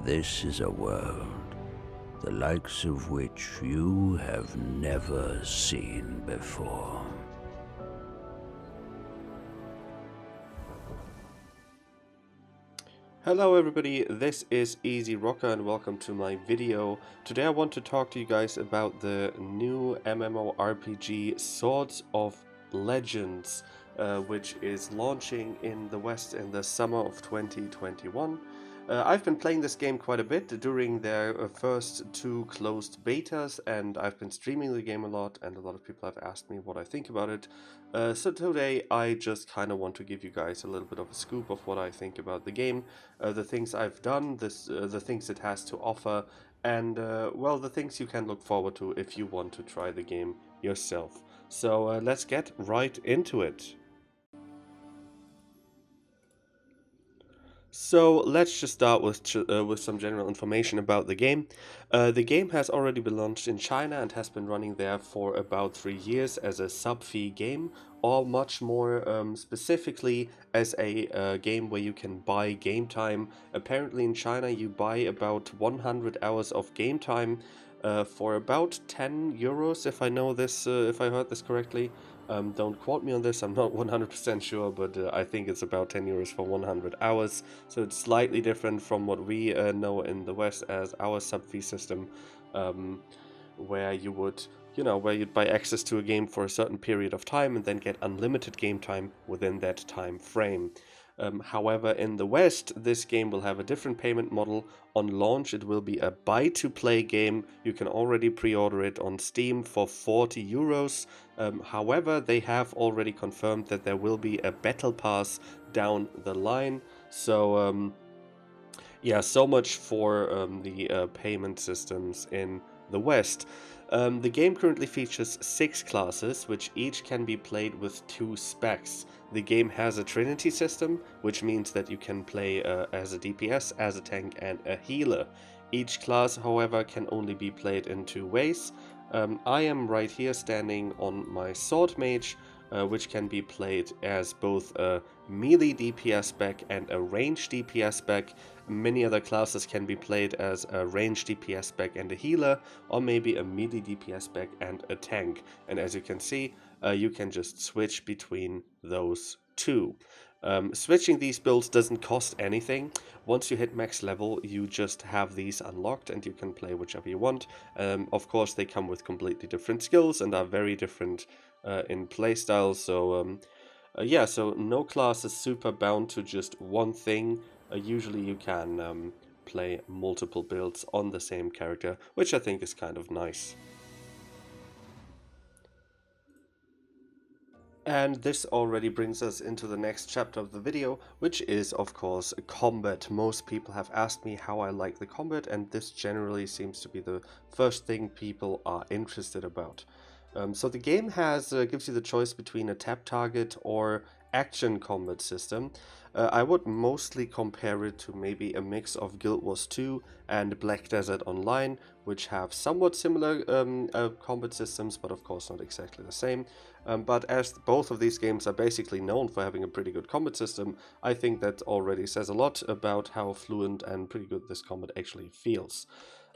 This is a world, the likes of which you have never seen before. Hello everybody, this is Easy Rocker and welcome to my video. Today I want to talk to you guys about the new MMORPG Swords of Legends, which is launching in the West in the summer of 2021. I've been playing this game quite a bit during their first two closed betas, and I've been streaming the game a lot, and a lot of people have asked me what I think about it. So today I just kind of want to give you guys a little bit of a scoop of what I think about the game, the things I've done, the things it has to offer, and well, the things you can look forward to if you want to try the game yourself. So let's get right into it. So let's just start with some general information about the game. The game has already been launched in China and has been running there for about 3 years as a sub-fee game, or much more specifically as a game where you can buy game time. Apparently in China you buy about 100 hours of game time for about 10 euros, if I know this, if I heard this correctly. Don't quote me on this, I'm not 100% sure, but I think it's about 10 euros for 100 hours. So it's slightly different from what we know in the West as our sub-fee system, where you would, where you'd buy access to a game for a certain period of time and then get unlimited game time within that time frame. However, in the West, this game will have a different payment model. On launch, it will be a buy-to-play game. You can already pre-order it on Steam for 40 euros. However, they have already confirmed that there will be a battle pass down the line. So, yeah, so much for the payment systems in the West. The game currently features 6 classes, which each can be played with 2 specs. The game has a Trinity system, which means that you can play as a DPS, as a tank, and a healer. Each class, however, can only be played in 2 ways. I am right here standing on my Sword Mage, which can be played as both a melee DPS spec and a range DPS spec. Many other classes can be played as a range DPS spec and a healer, or maybe a melee DPS spec and a tank. And as you can see, you can just switch between those two. Switching these builds doesn't cost anything. Once you hit max level, you just have these unlocked and you can play whichever you want. Of course, they come with completely different skills and are very different in playstyle. So yeah, so no class is super bound to just one thing. Usually you can play multiple builds on the same character, which I think is kind of nice. And this already brings us into the next chapter of the video, which is of course combat. Most people have asked me how I like the combat, and this generally seems to be the first thing people are interested about. So the game gives you the choice between a tap target or action combat system. I would mostly compare it to maybe a mix of Guild Wars 2 and Black Desert Online, which have somewhat similar combat systems, but of course not exactly the same. But as both of these games are basically known for having a pretty good combat system, I think that already says a lot about how fluent and pretty good this combat actually feels.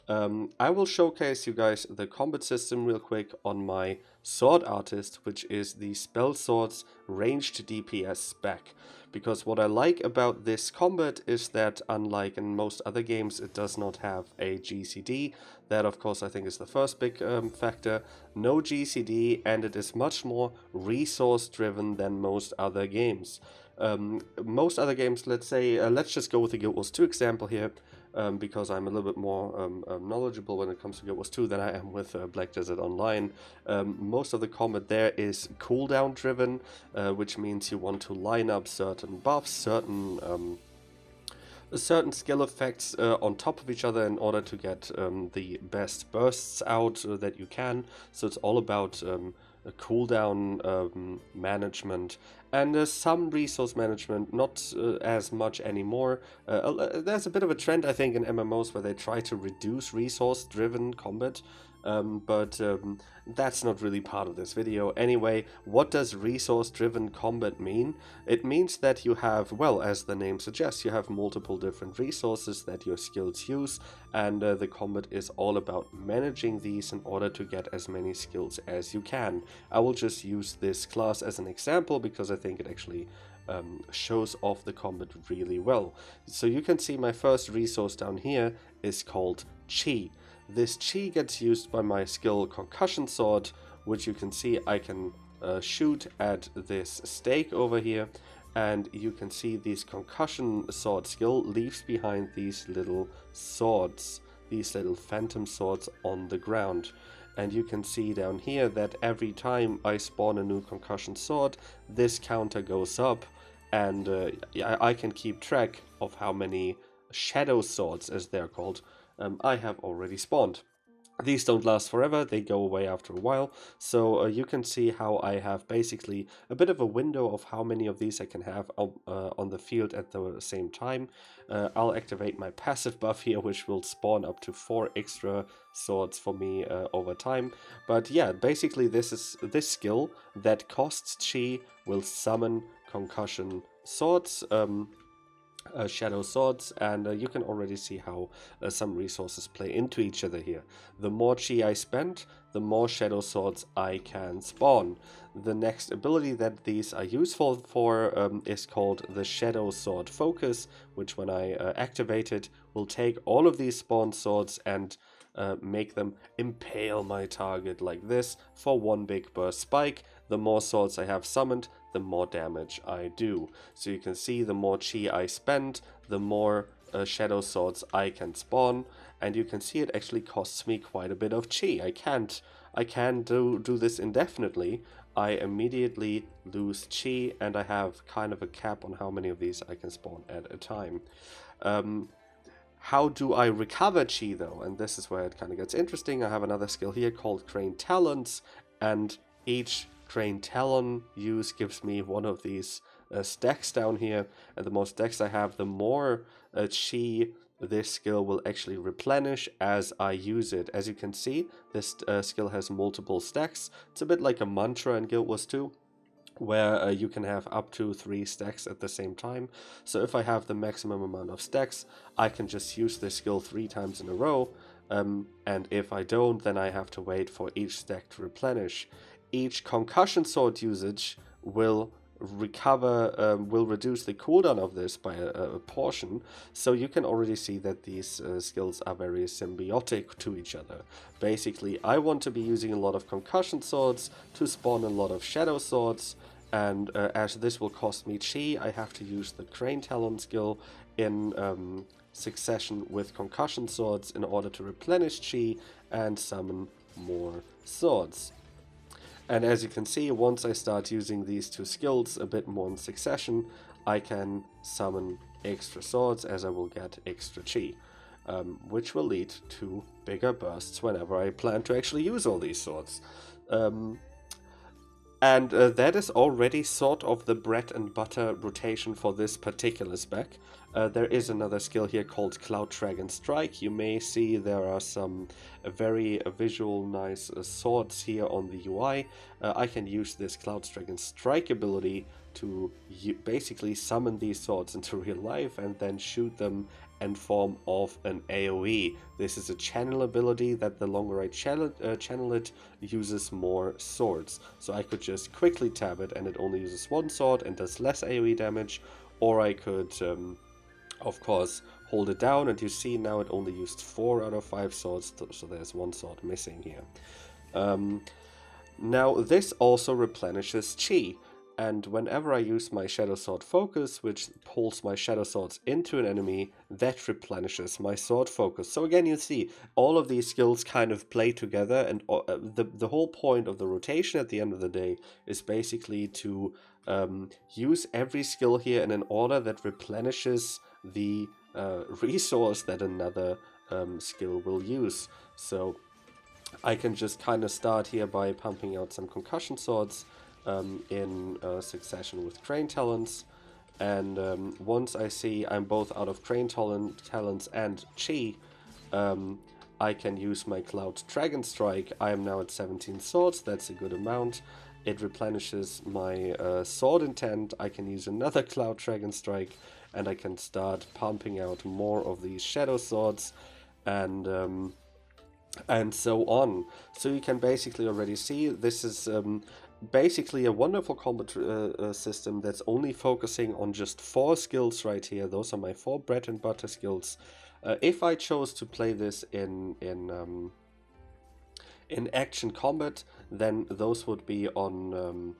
I will showcase you guys the combat system real quick on my Sword Artist, which is the Spell Swords ranged DPS spec. Because what I like about this combat is that, unlike in most other games, it does not have a GCD. That, of course, I think is the first big factor. No GCD, and it is much more resource driven than most other games. Most other games, let's say, let's just go with the Guild Wars 2 example here. Because I'm a little bit more knowledgeable when it comes to Guild Wars 2 than I am with Black Desert Online. Most of the combat there is cooldown driven, which means you want to line up certain buffs, certain skill effects on top of each other in order to get the best bursts out that you can. So it's all about cooldown management and some resource management, not as much anymore. There's a bit of a trend, I think, in MMOs where they try to reduce resource-driven combat. but that's not really part of this video. Anyway, what does resource-driven combat mean? It means that you have, well, as the name suggests, you have multiple different resources that your skills use, and the combat is all about managing these in order to get as many skills as you can. I will just use this class as an example because I think it actually shows off the combat really well. So you can see my first resource down here is called Chi. This Chi gets used by my skill Concussion Sword, which you can see I can shoot at this stake over here, and you can see this Concussion Sword skill leaves behind these little swords, these little phantom swords on the ground. And you can see down here that every time I spawn a new Concussion Sword, this counter goes up, and I can keep track of how many Shadow Swords, as they're called, I have already spawned. These don't last forever, they go away after a while, so you can see how I have basically a bit of a window of how many of these I can have on the field at the same time. I'll activate my passive buff here, which will spawn up to 4 extra swords for me over time. But yeah, basically this skill that costs Chi will summon concussion swords, shadow swords, and you can already see how some resources play into each other here. The more chi I spend, the more shadow swords I can spawn. The next ability that these are useful for is called the Shadow Sword Focus, which when I activate it will take all of these spawned swords and make them impale my target like this for one big burst spike. The more swords I have summoned, the more damage I do. So you can see the more chi I spend, the more shadow swords I can spawn, and you can see it actually costs me quite a bit of chi. I can't do this indefinitely. I immediately lose chi, and I have kind of a cap on how many of these I can spawn at a time. How do I recover chi though? And this is where it kind of gets interesting. I have another skill here called Crane Talons, and each Crane Talon use gives me one of these stacks down here, and the more stacks I have, the more chi this skill will actually replenish as I use it. As you can see, this skill has multiple stacks. It's a bit like a mantra in Guild Wars 2, where you can have up to 3 stacks at the same time. So if I have the maximum amount of stacks, I can just use this skill 3 times in a row, and if I don't, then I have to wait for each stack to replenish. Each concussion sword usage will reduce the cooldown of this by a portion, so you can already see that these skills are very symbiotic to each other. Basically, I want to be using a lot of concussion swords to spawn a lot of shadow swords, and as this will cost me chi, I have to use the Crane Talon skill in succession with concussion swords in order to replenish chi and summon more swords. And as you can see, once I start using these two skills a bit more in succession, I can summon extra swords as I will get extra chi, which will lead to bigger bursts whenever I plan to actually use all these swords. And that is already sort of the bread and butter rotation for this particular spec. There is another skill here called Cloud Dragon Strike. You may see there are some very visual nice swords here on the UI. I can use this Cloud Dragon Strike ability to basically summon these swords into real life and then shoot them in form of an AoE. This is a channel ability that the longer I channel it uses more swords. So I could just quickly tab it and it only uses one sword and does less AoE damage, or I could of course hold it down, and you see now it only used 4 out of 5 swords, so there's one sword missing here. Now this also replenishes chi, and whenever I use my Shadow Sword Focus, which pulls my Shadow Swords into an enemy, that replenishes my Sword Focus. So again, you see, all of these skills kind of play together, and the whole point of the rotation at the end of the day is basically to use every skill here in an order that replenishes the resource that another skill will use. So I can just kind of start here by pumping out some concussion swords in succession with Crane Talons, and once I see I'm both out of Crane Talons and Chi, I can use my Cloud Dragon Strike. I am now at 17 swords, that's a good amount. It replenishes my sword intent. I can use another Cloud Dragon Strike, and I can start pumping out more of these Shadow Swords, and so on. So you can basically already see this is basically a wonderful combat system that's only focusing on just 4 skills right here. Those are my 4 bread and butter skills. If I chose to play this in action combat, then those would be on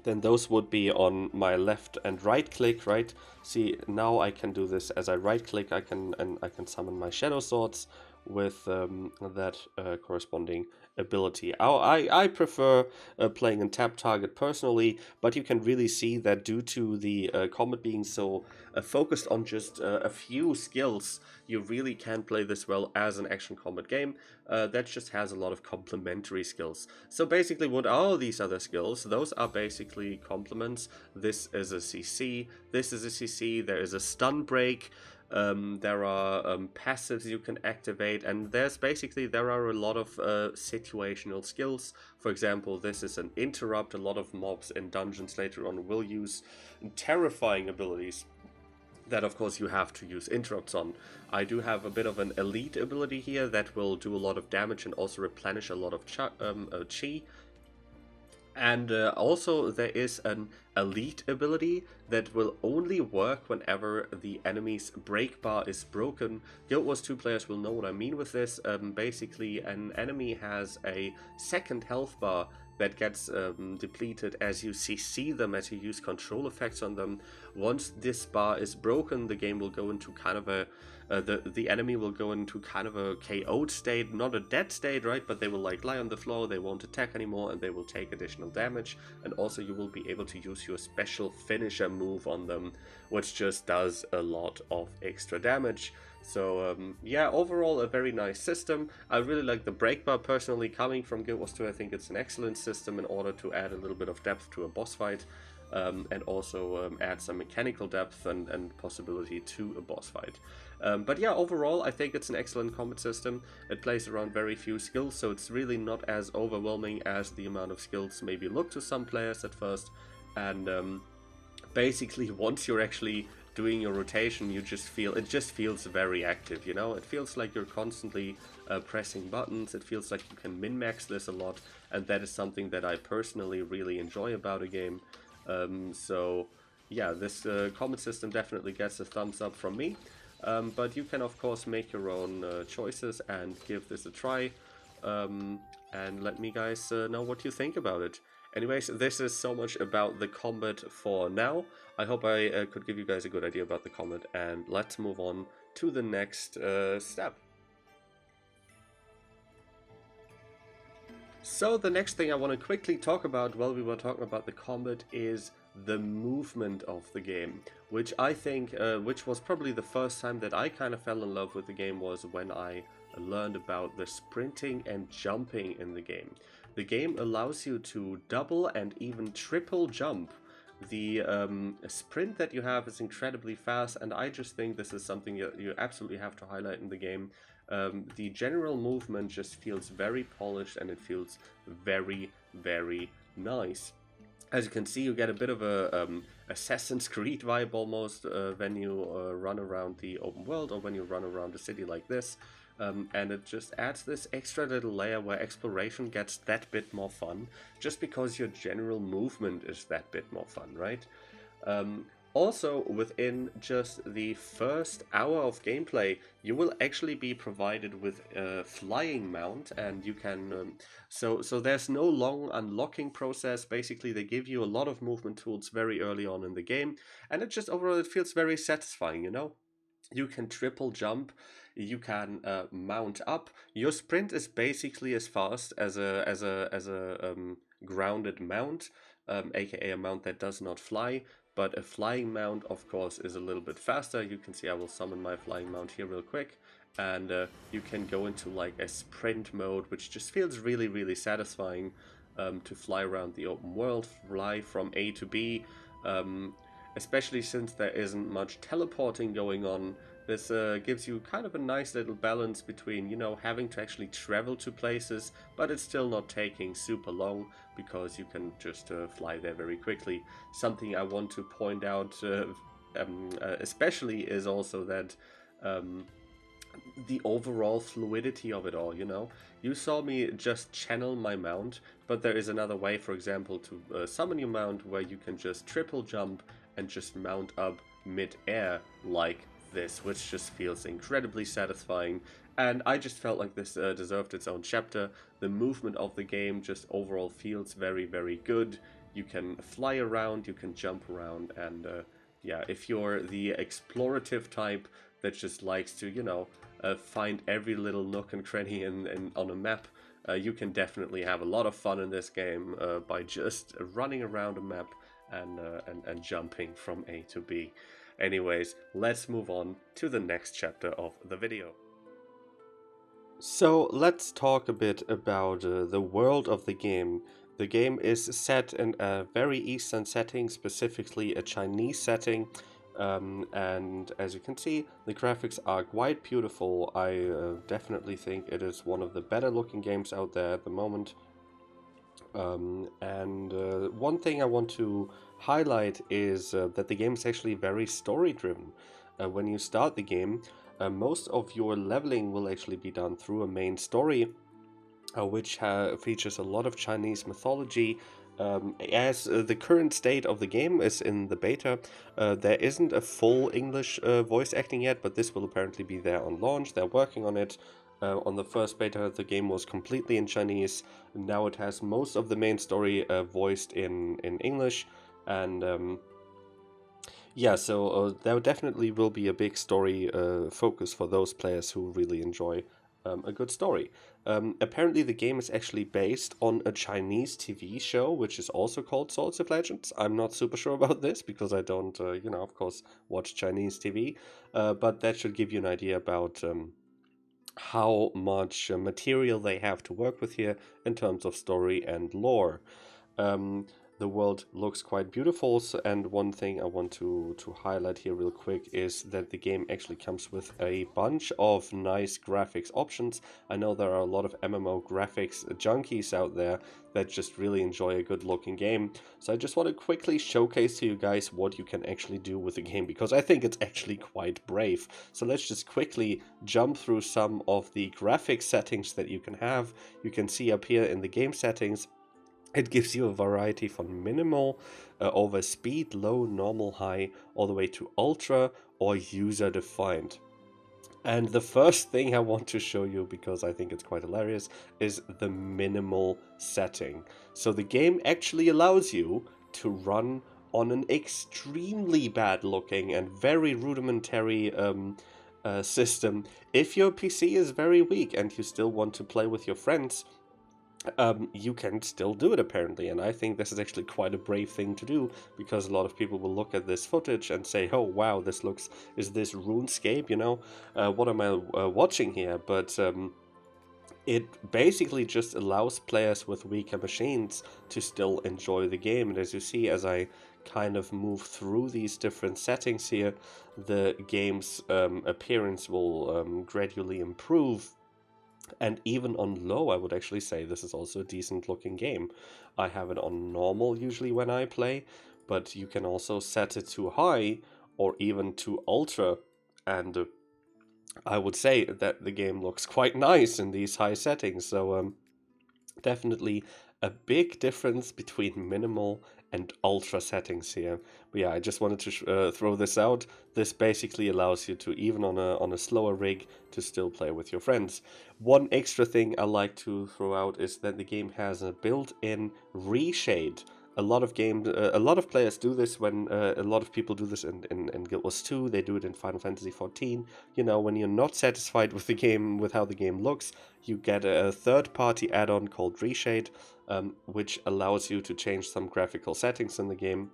then those would be on my left and right click, right? See, now I can do this as I right click. I can summon my shadow swords with that corresponding ability. I prefer playing in tap target personally, but you can really see that due to the combat being so focused on just a few skills, you really can play this well as an action combat game that just has a lot of complementary skills. So basically, what are these other skills? Those are basically complements. This is a CC, this is a CC, there is a stun break, there are passives you can activate, and there are a lot of situational skills. For example, this is an interrupt. A lot of mobs in dungeons later on will use terrifying abilities that of course you have to use interrupts on. I do have a bit of an elite ability here that will do a lot of damage and also replenish a lot of chi. And also there is an elite ability that will only work whenever the enemy's break bar is broken. Guild Wars 2 players will know what I mean with this. Basically, an enemy has a second health bar that gets depleted as you CC them, as you use control effects on them. Once this bar is broken, the game will go into kind of a the enemy will go into kind of a KO'd state, not a dead state, right? But they will like lie on the floor, they won't attack anymore, and they will take additional damage. And also you will be able to use your special finisher move on them, which just does a lot of extra damage. So yeah, overall a very nice system. I really like the break bar personally. Coming from Guild Wars 2, I think it's an excellent system in order to add a little bit of depth to a boss fight. And also add some mechanical depth and possibility to a boss fight. But yeah, overall, I think it's an excellent combat system. It plays around very few skills, so it's really not as overwhelming as the amount of skills maybe look to some players at first. And basically, once you're actually doing your rotation, it just feels very active, you know? It feels like you're constantly pressing buttons. It feels like you can min-max this a lot, and that is something that I personally really enjoy about a game. So yeah, this combat system definitely gets a thumbs up from me, but you can of course make your own choices and give this a try, and let me guys know what you think about it. Anyways, this is so much about the combat for now. I hope I could give you guys a good idea about the combat, and let's move on to the next step. So the next thing I want to quickly talk about while we were talking about the combat is the movement of the game, which I think, which was probably the first time that I kind of fell in love with the game, was when I learned about the sprinting and jumping in the game. The game allows you to double and even triple jump. The sprint that you have is incredibly fast, and I just think this is something you absolutely have to highlight in the game. The general movement just feels very polished, and it feels very, very nice. As you can see, you get a bit of a Assassin's Creed vibe almost when you run around the open world, or when you run around a city like this. And it just adds this extra little layer where exploration gets that bit more fun, just because your general movement is that bit more fun, right? Also, within just the first hour of gameplay, you will actually be provided with a flying mount, and you can... So there's no long unlocking process. Basically, they give you a lot of movement tools very early on in the game, and it just overall, it feels very satisfying, you know? You can triple jump, you can mount up. Your sprint is basically as fast as a grounded mount, aka a mount that does not fly. But a flying mount, of course, is a little bit faster. You can see I will summon my flying mount here real quick. And you can go into like a sprint mode, which just feels really, really satisfying to fly around the open world, fly from A to B. Especially since there isn't much teleporting going on, This gives you kind of a nice little balance between, you know, having to actually travel to places, but it's still not taking super long because you can just fly there very quickly. Something I want to point out especially is also that the overall fluidity of it all, you know. You saw me just channel my mount, but there is another way, for example, to summon your mount where you can just triple jump and just mount up mid-air like this, which just feels incredibly satisfying. And I just felt like this deserved its own chapter. The movement of the game just overall feels very, very good. You can fly around, you can jump around, and yeah, if you're the explorative type that just likes to, you know, find every little nook and cranny on a map, you can definitely have a lot of fun in this game by just running around a map and jumping from A to B. Anyways, let's move on to the next chapter of the video. So let's talk a bit about the world of the game. The game is set in a very Eastern setting, specifically a Chinese setting. And as you can see, the graphics are quite beautiful. I definitely think it is one of the better looking games out there at the moment. One thing I want to highlight is that the game is actually very story driven. When you start the game, most of your leveling will actually be done through a main story, which features a lot of Chinese mythology. As the current state of the game is in the beta, there isn't a full English voice acting yet, but this will apparently be there on launch. They're working on it. On the first beta, the game was completely in Chinese. Now it has most of the main story voiced in English. And yeah, so there definitely will be a big story focus for those players who really enjoy a good story. Apparently, the game is actually based on a Chinese TV show, which is also called Swords of Legends. I'm not super sure about this because I don't, you know, of course, watch Chinese TV. But that should give you an idea about how much material they have to work with here in terms of story and lore. Um, the world looks quite beautiful, and one thing I want to highlight here real quick is that the game actually comes with a bunch of nice graphics options. I know there are a lot of MMO graphics junkies out there that just really enjoy a good looking game, so I just want to quickly showcase to you guys what you can actually do with the game, because I think it's actually quite brave. So let's just quickly jump through some of the graphic settings that you can have. You can see up here in the game settings, it gives you a variety from minimal over speed, low, normal, high, all the way to ultra or user defined. And the first thing I want to show you, because I think it's quite hilarious, is the minimal setting. So the game actually allows you to run on an extremely bad looking and very rudimentary system. If your PC is very weak and you still want to play with your friends, you can still do it apparently, and I think this is actually quite a brave thing to do, because a lot of people will look at this footage and say, oh wow, is this RuneScape, you know, what am I watching here? But it basically just allows players with weaker machines to still enjoy the game. And as you see, as I kind of move through these different settings here, the game's appearance will gradually improve. And even on low, I would actually say this is also a decent looking game. I have it on normal usually when I play, but you can also set it to high or even to ultra, and I would say that the game looks quite nice in these high settings. So definitely a big difference between minimal and ultra settings here. But yeah, I just wanted to throw this out. This basically allows you to, even on a slower rig, to still play with your friends. One extra thing I like to throw out is that the game has a built-in reshade. A lot of players do this when a lot of people do this in Guild Wars 2. They do it in Final Fantasy 14. You know, when you're not satisfied with the game, with how the game looks, you get a third-party add-on called Reshade, which allows you to change some graphical settings in the game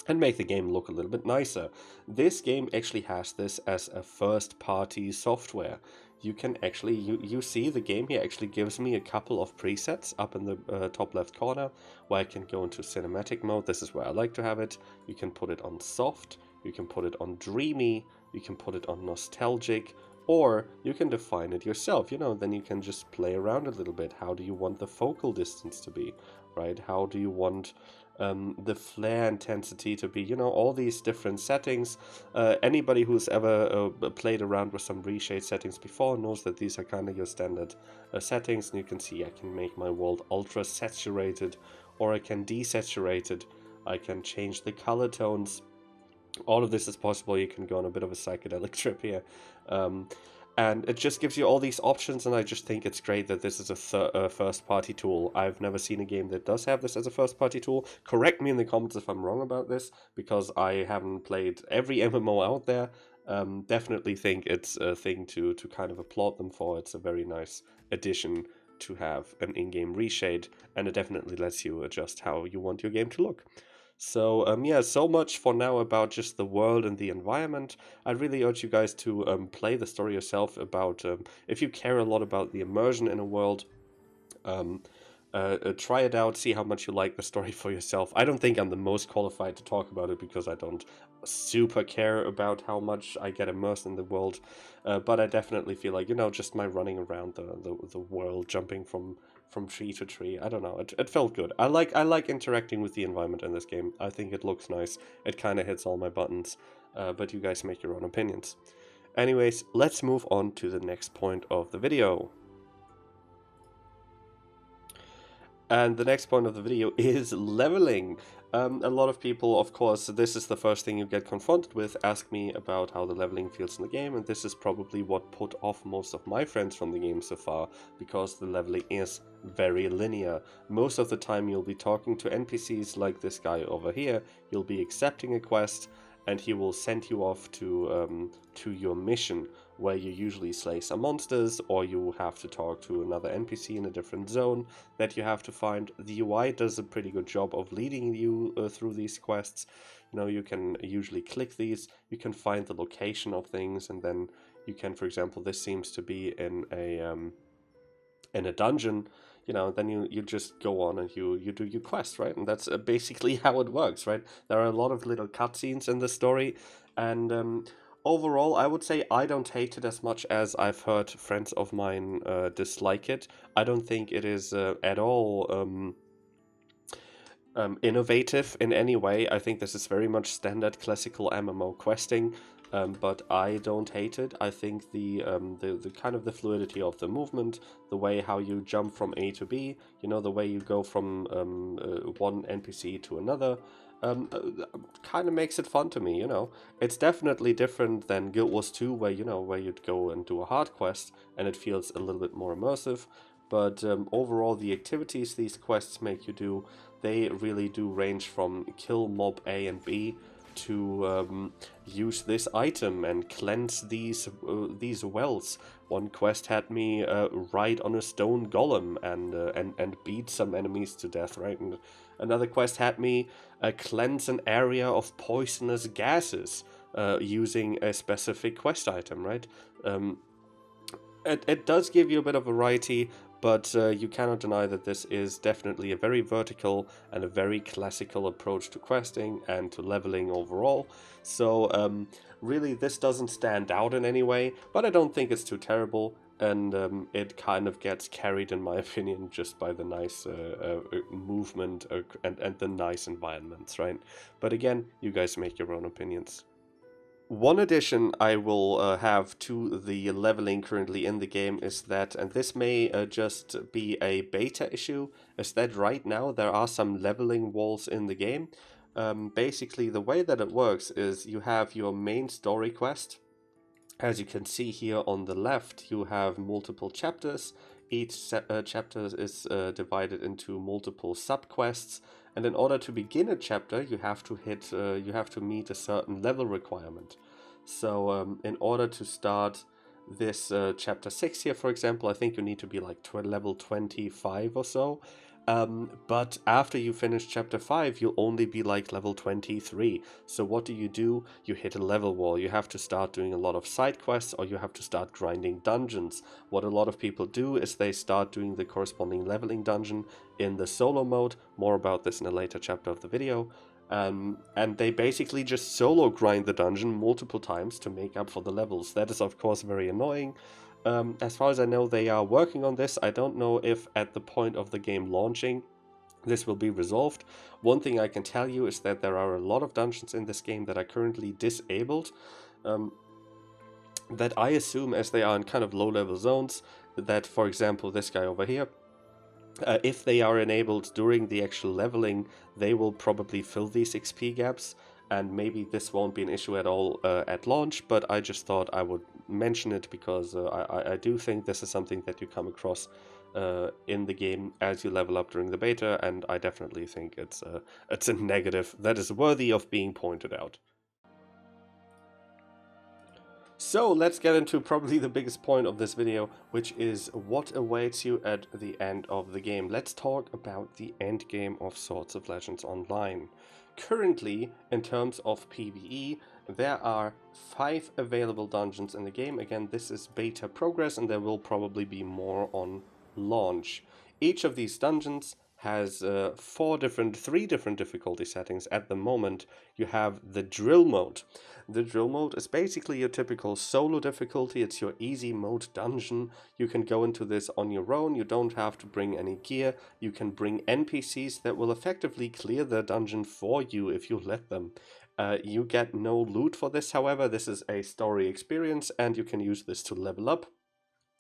and make the game look a little bit nicer. This game actually has this as a first-party software. You can actually, you see the game here actually gives me a couple of presets up in the top left corner, where I can go into cinematic mode. This is where I like to have it. You can put it on soft. you can put it on dreamy, you can put it on nostalgic, or you can define it yourself, you know, then you can just play around a little bit. How do you want the focal distance to be, right? How do you want the flare intensity to be, you know, all these different settings. Anybody who's ever played around with some reshade settings before knows that these are kind of your standard settings, and you can see I can make my world ultra saturated, or I can desaturate it, I can change the color tones. All of this is possible. You can go on a bit of a psychedelic trip here. And it just gives you all these options, and I just think it's great that this is a first-party tool. I've never seen a game that does have this as a first-party tool. Correct me in the comments if I'm wrong about this, because I haven't played every MMO out there. Definitely think it's a thing to kind of applaud them for. It's a very nice addition to have an in-game reshade, and it definitely lets you adjust how you want your game to look. So yeah, so much for now about just the world and the environment. I really urge you guys to play the story yourself. About if you care a lot about the immersion in a world, try it out, see how much you like the story for yourself. I don't think I'm the most qualified to talk about it because I don't super care about how much I get immersed in the world, but I definitely feel like, you know, just my running around the world, jumping from tree to tree, I don't know, it felt good. I like interacting with the environment in this game. I think it looks nice. It kind of hits all my buttons, but you guys make your own opinions. Anyways, let's move on to the next point of the video. And the next point of the video is leveling. A lot of people, of course, this is the first thing you get confronted with, ask me about how the leveling feels in the game, and this is probably what put off most of my friends from the game so far, because the leveling is very linear. Most of the time you'll be talking to NPCs like this guy over here, you'll be accepting a quest, and he will send you off to your mission, where you usually slay some monsters, or you have to talk to another NPC in a different zone that you have to find. The UI does a pretty good job of leading you through these quests. You know, you can usually click these, you can find the location of things, and then you can, for example, this seems to be in a dungeon. You know, then you just go on and you do your quest, right? And that's basically how it works, right? There are a lot of little cutscenes in the story, and overall, I would say I don't hate it as much as I've heard friends of mine dislike it. I don't think it is at all innovative in any way. I think this is very much standard classical MMO questing, but I don't hate it. I think the kind of the fluidity of the movement, the way how you jump from A to B, you know, the way you go from one NPC to another, kind of makes it fun to me, you know. It's definitely different than Guild Wars 2, where, you know, where you'd go and do a hard quest, and it feels a little bit more immersive. But overall, the activities these quests make you do, they really do range from kill mob A and B to use this item and cleanse these wells. One quest had me ride on a stone golem and beat some enemies to death, right? And another quest had me cleanse an area of poisonous gases using a specific quest item, right? It does give you a bit of variety, but you cannot deny that this is definitely a very vertical and a very classical approach to questing and to leveling overall. So really, this doesn't stand out in any way, but I don't think it's too terrible, and it kind of gets carried, in my opinion, just by the nice movement and the nice environments, right? But again, you guys make your own opinions. One addition I will have to the leveling currently in the game is that, and this may just be a beta issue, is that right now there are some leveling walls in the game. Basically, the way that it works is you have your main story quest. As you can see here on the left, you have multiple chapters. Each chapter is divided into multiple subquests, and in order to begin a chapter, you have to meet a certain level requirement. So in order to start this chapter 6 here, for example, I think you need to be like level 25 or so. But after you finish chapter 5, you'll only be like level 23. So what do? You hit a level wall. You have to start doing a lot of side quests, or you have to start grinding dungeons. What a lot of people do is they start doing the corresponding leveling dungeon in the solo mode. More about this in a later chapter of the video. And they basically just solo grind the dungeon multiple times to make up for the levels. That is, of course, very annoying. As far as I know, they are working on this. I don't know if at the point of the game launching this will be resolved. One thing I can tell you is that there are a lot of dungeons in this game that are currently disabled, that I assume, as they are in kind of low-level zones, that, for example, this guy over here, if they are enabled during the actual leveling, they will probably fill these XP gaps, and maybe this won't be an issue at all at launch, but I just thought I would mention it because I do think this is something that you come across in the game as you level up during the beta, and I definitely think it's a negative that is worthy of being pointed out. So let's get into probably the biggest point of this video, which is what awaits you at the end of the game. Let's talk about the end game of Swords of Legends Online. Currently, in terms of PvE, there are 5 available dungeons in the game. Again, this is beta progress, and there will probably be more on launch. Each of these dungeons has 3 different difficulty settings. At the moment, you have the drill mode. The drill mode is basically your typical solo difficulty. It's your easy mode dungeon. You can go into this on your own. You don't have to bring any gear. You can bring NPCs that will effectively clear the dungeon for you if you let them. You get no loot for this, however. This is a story experience, and you can use this to level up.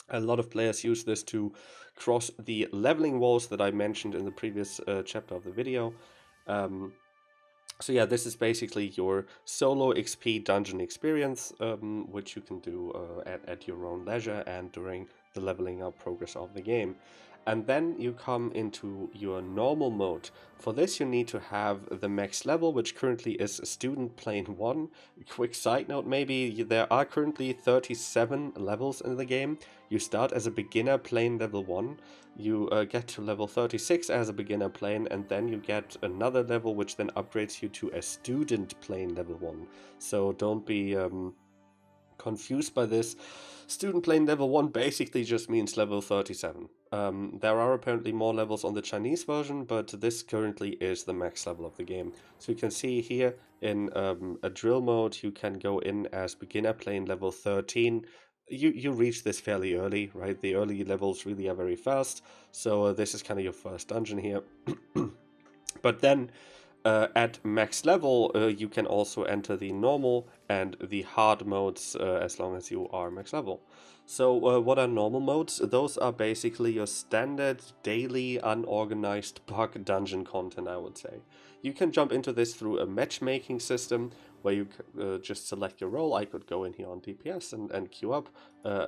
A lot of players use this to cross the leveling walls that I mentioned in the previous chapter of the video. So yeah, this is basically your solo XP dungeon experience, which you can do at your own leisure and during the leveling up progress of the game. And then you come into your normal mode. For this you need to have the max level, which currently is student plane 1. Quick side note maybe, there are currently 37 levels in the game. You start as a beginner plane level 1. You get to level 36 as a beginner plane, and then you get another level which then upgrades you to a student plane level 1. So don't be confused by this. Student plane level 1 basically just means level 37. There are apparently more levels on the Chinese version, but this currently is the max level of the game. So you can see here in a drill mode, you can go in as beginner plane level 13. You reach this fairly early, right? The early levels really are very fast, so this is kind of your first dungeon here. But then at max level, you can also enter the normal and the hard modes as long as you are max level. So what are normal modes? Those are basically your standard daily unorganized bug dungeon content, I would say. You can jump into this through a matchmaking system where you just select your role. I could go in here on DPS and queue up,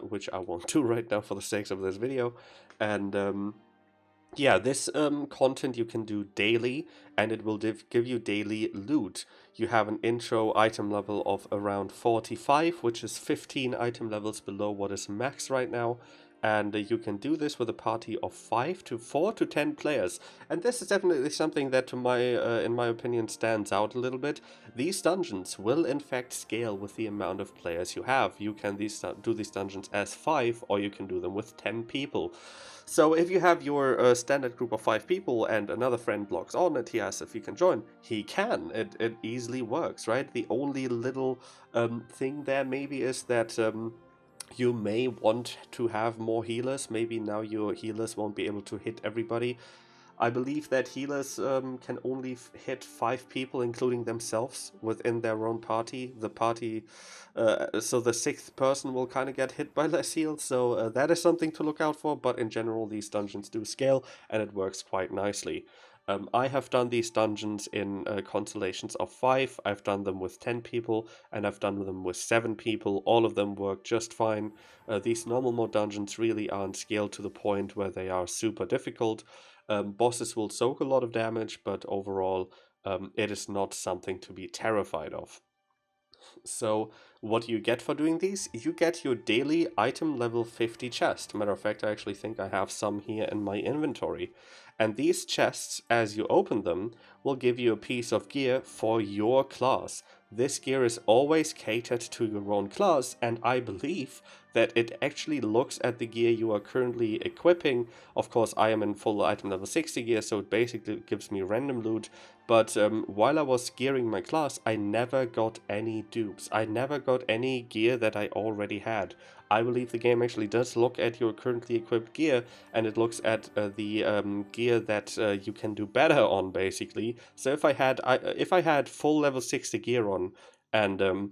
which I won't do right now for the sake of this video. And yeah, this content you can do daily, and it will give you daily loot. You have an intro item level of around 45, which is 15 item levels below what is max right now. And you can do this with a party of 4 to 10 players. And this is definitely something that, in my opinion, stands out a little bit. These dungeons will in fact scale with the amount of players you have. You can do these dungeons as 5, or you can do them with 10 people. So if you have your standard group of 5 people and another friend logs on and he asks if he can join, he can. It easily works, right? The only little thing there maybe is that you may want to have more healers. Maybe now your healers won't be able to hit everybody. I believe that healers can only hit 5 people, including themselves, within their own party. The party, so the 6th person will kind of get hit by less heals, so that is something to look out for, but in general these dungeons do scale, and it works quite nicely. I have done these dungeons in constellations of 5, I've done them with 10 people, and I've done them with 7 people. All of them work just fine. These normal mode dungeons really aren't scaled to the point where they are super difficult. Bosses will soak a lot of damage, but overall it is not something to be terrified of. So what do you get for doing these? You get your daily item level 50 chest. Matter of fact, I actually think I have some here in my inventory. And these chests, as you open them, will give you a piece of gear for your class. This gear is always catered to your own class, and I believe that it actually looks at the gear you are currently equipping. Of course, I am in full item level 60 gear, so it basically gives me random loot. But while I was gearing my class, I never got any dupes. I never got any gear that I already had. I believe the game actually does look at your currently equipped gear, and it looks at the gear that you can do better on, basically. So if I had full level 60 gear on and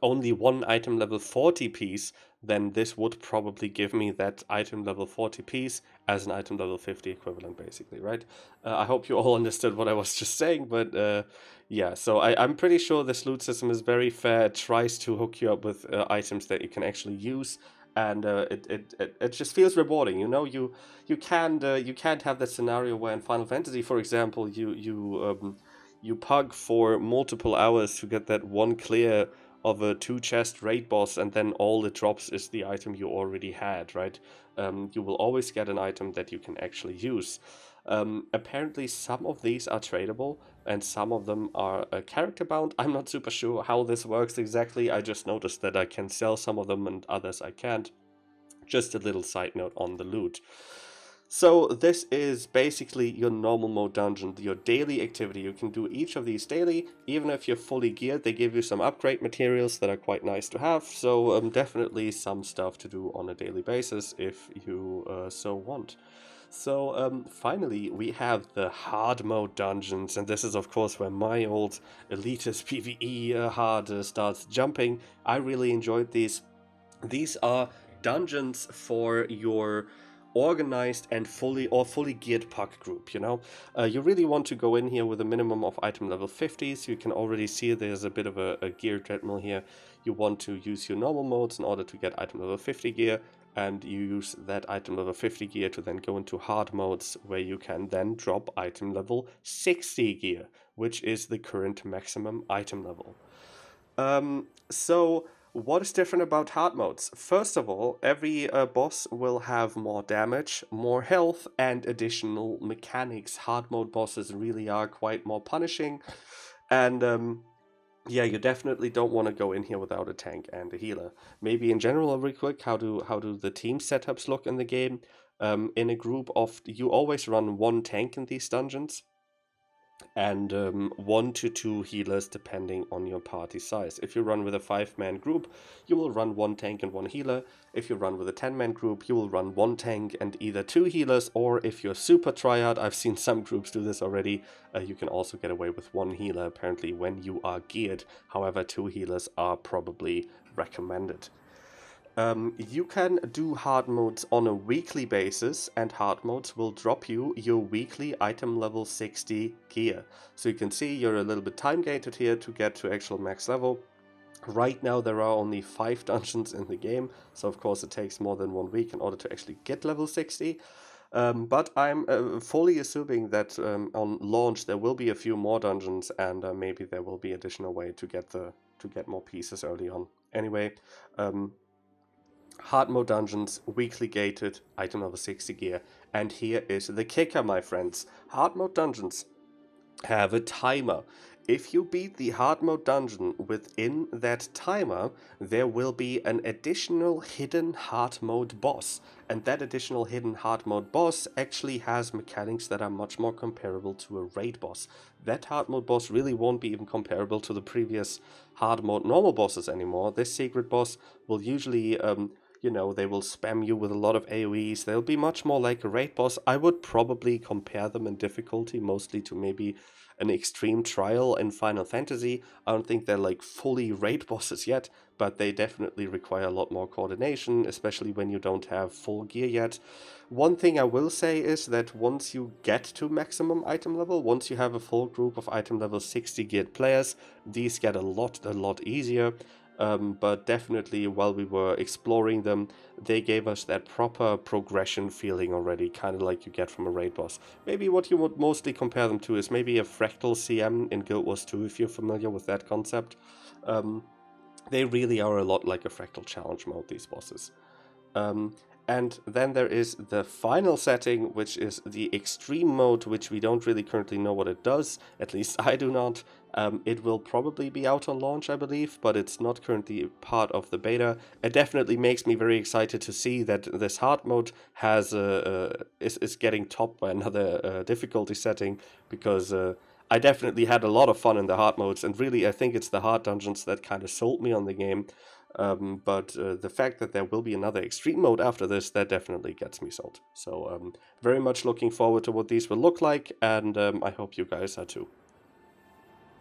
only one item level 40 piece, then this would probably give me that item level 40 piece as an item level 50 equivalent, basically, right? I hope you all understood what I was just saying, but yeah, so I'm pretty sure this loot system is very fair. It tries to hook you up with items that you can actually use, and it just feels rewarding. You know, you can't have that scenario where in Final Fantasy, for example, you pug for multiple hours to get that one clear of a 2-chest raid boss, and then all it drops is the item you already had, right? You will always get an item that you can actually use. Apparently some of these are tradable, and some of them are character bound. I'm not super sure how this works exactly. I just noticed that I can sell some of them and others I can't. Just a little side note on the loot. So this is basically your normal mode dungeon, your daily activity. You can do each of these daily, even if you're fully geared. They give you some upgrade materials that are quite nice to have, so definitely some stuff to do on a daily basis if you so want. So finally we have the hard mode dungeons, and this is of course where my old elitist PvE hard starts jumping. I really enjoyed these. These are dungeons for your organized and fully geared puck group. You really want to go in here with a minimum of item level 50, so you can already see there's a bit of a gear treadmill here. You want to use your normal modes in order to get item level 50 gear, and you use that item level 50 gear to then go into hard modes, where you can then drop item level 60 gear, which is the current maximum item level. So what is different about hard modes? First of all, every boss will have more damage, more health, and additional mechanics. Hard mode bosses really are quite more punishing, and yeah, you definitely don't want to go in here without a tank and a healer. Maybe in general, real quick, how do the team setups look in the game? In a group of, you always run one tank in these dungeons, and 1 to 2 healers depending on your party size. If you run with a 5-man group, you will run 1 tank and 1 healer. If you run with a 10-man group, you will run 1 tank and either 2 healers, or if you're super triad, I've seen some groups do this already, you can also get away with 1 healer apparently when you are geared. However, 2 healers are probably recommended. You can do hard modes on a weekly basis, and hard modes will drop you your weekly item level 60 gear. So you can see you're a little bit time gated here to get to actual max level. Right now there are only 5 dungeons in the game, so of course it takes more than 1 week in order to actually get level 60. But I'm fully assuming that on launch there will be a few more dungeons, and maybe there will be additional way to get more pieces early on. Anyway, hard mode dungeons, weekly gated, item level 60 gear. And here is the kicker, my friends. Hard mode dungeons have a timer. If you beat the hard mode dungeon within that timer, there will be an additional hidden hard mode boss. And that additional hidden hard mode boss actually has mechanics that are much more comparable to a raid boss. That hard mode boss really won't be even comparable to the previous hard mode normal bosses anymore. This secret boss will usually they will spam you with a lot of AoEs. They'll be much more like a raid boss. I would probably compare them in difficulty mostly to maybe an extreme trial in Final Fantasy. I don't think they're like fully raid bosses yet, but they definitely require a lot more coordination, especially when you don't have full gear yet. One thing I will say is that once you get to maximum item level, once you have a full group of item level 60 geared players, these get a lot easier. But definitely while we were exploring them, they gave us that proper progression feeling already, kind of like you get from a raid boss. Maybe what you would mostly compare them to is maybe a Fractal CM in Guild Wars 2, if you're familiar with that concept. They really are a lot like a Fractal Challenge mode, these bosses. And then there is the final setting, which is the extreme mode, which we don't really currently know what it does. At least I do not. It will probably be out on launch, I believe, but it's not currently part of the beta. It definitely makes me very excited to see that this hard mode is getting topped by another difficulty setting, because I definitely had a lot of fun in the hard modes, and really I think it's the hard dungeons that kind of sold me on the game. But the fact that there will be another extreme mode after this, that definitely gets me sold. So very much looking forward to what these will look like, and I hope you guys are too.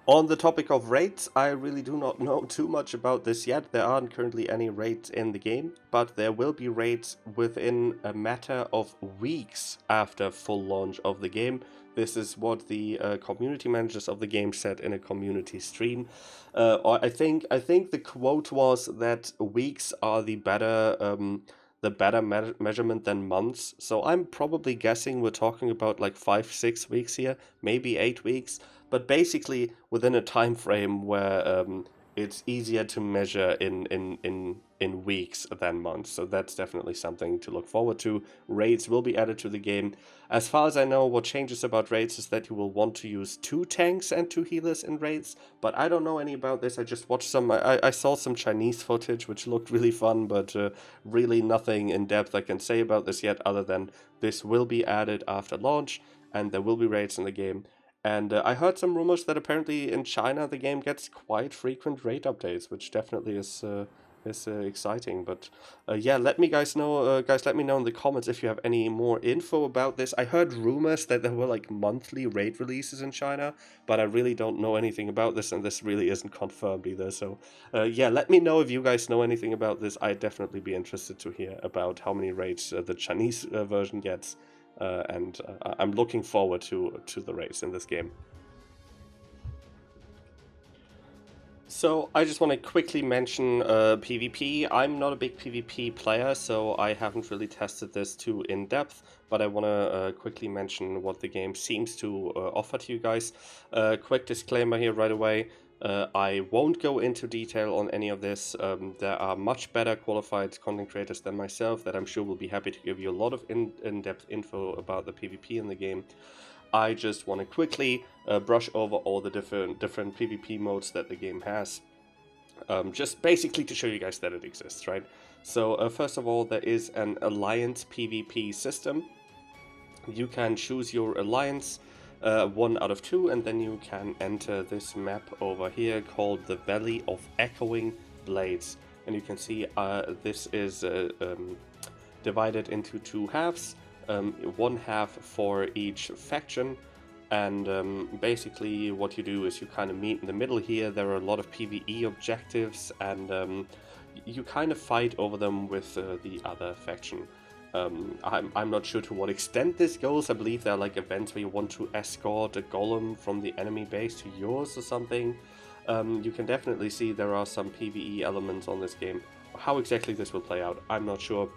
On the topic of raids, I really do not know too much about this yet. There aren't currently any raids in the game, but there will be raids within a matter of weeks after full launch of the game. This is what the community managers of the game said in a community stream. I think the quote was that weeks are the better measurement than months. So I'm probably guessing we're talking about like 5-6 weeks here, maybe 8 weeks. But basically within a time frame where it's easier to measure in weeks than months. So that's definitely something to look forward to. Raids will be added to the game. As far as I know, what changes about raids is that you will want to use 2 tanks and 2 healers in raids. But I don't know any about this. I just watched some. I saw some Chinese footage which looked really fun, but really nothing in depth I can say about this yet, other than this will be added after launch and there will be raids in the game. And I heard some rumors that apparently in China the game gets quite frequent raid updates, which definitely is exciting. But yeah, let me know, guys. Let me know in the comments if you have any more info about this. I heard rumors that there were like monthly raid releases in China, but I really don't know anything about this, and this really isn't confirmed either. So yeah, let me know if you guys know anything about this. I'd definitely be interested to hear about how many raids the Chinese version gets. And I'm looking forward to the race in this game. So I just want to quickly mention PvP. I'm not a big PvP player, so I haven't really tested this too in depth, but I want to quickly mention what the game seems to offer to you guys. Quick disclaimer here right away. I won't go into detail on any of this. There are much better qualified content creators than myself that I'm sure will be happy to give you a lot of in-depth info about the PvP in the game. I just want to quickly brush over all the different PvP modes that the game has. Just basically to show you guys that it exists, right? So first of all, there is an alliance PvP system. You can choose your alliance. 1 out of 2, and then you can enter this map over here called the Valley of Echoing Blades. And you can see this is divided into 2 halves, 1 half for each faction. And basically what you do is you kind of meet in the middle here. There are a lot of PvE objectives, and you kind of fight over them with the other faction. I'm not sure to what extent this goes. I believe there are like events where you want to escort a golem from the enemy base to yours or something. You can definitely see there are some PvE elements on this game. How exactly this will play out, I'm not sure,